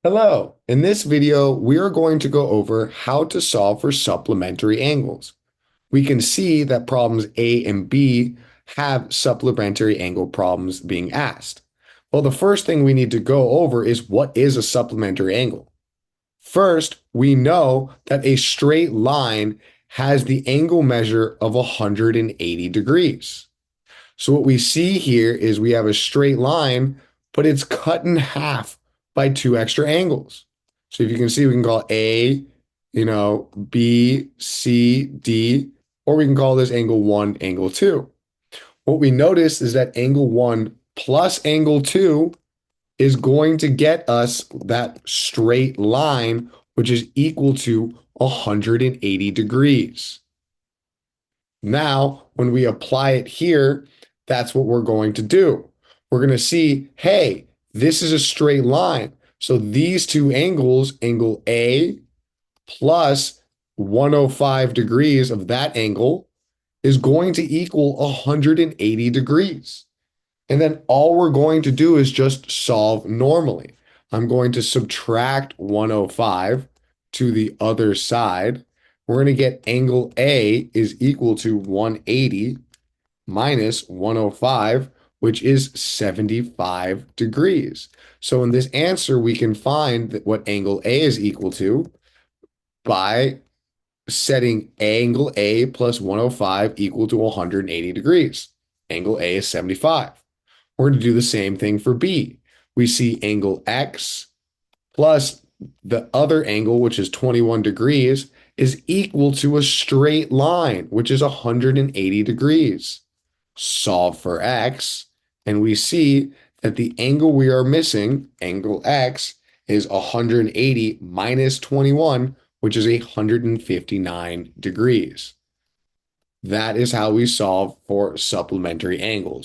Hello. In this video, we are going to go over how to solve for supplementary angles. We can see that problems A and B have supplementary angle problems being asked. Well, the first thing we need to go over is what is a supplementary angle? First, we know that a straight line has the angle measure of 180 degrees. So what we see here is we have a straight line, but it's cut in half by two extra angles. So if you can see, we can call A, B, C, D, or we can call this angle one, angle two. What we notice is that angle one plus angle two is going to get us that straight line, which is equal to 180 degrees. Now, when we apply it here, that's what we're going to do. We're going to see, hey, this is a straight line. So these two angles, angle A plus 105 degrees of that angle, is going to equal 180 degrees. And then all we're going to do is just solve normally. I'm going to subtract 105 to the other side. We're going to get angle A is equal to 180 minus 105, which is 75 degrees. So in this answer, we can find that what angle A is equal to by setting angle A plus 105 equal to 180 degrees. Angle A is 75. We're going to do the same thing for B. We see angle X plus the other angle, which is 21 degrees, is equal to a straight line, which is 180 degrees. Solve for X, and we see that the angle we are missing, angle X, is 180 minus 21, which is 159 degrees. That is how we solve for supplementary angles.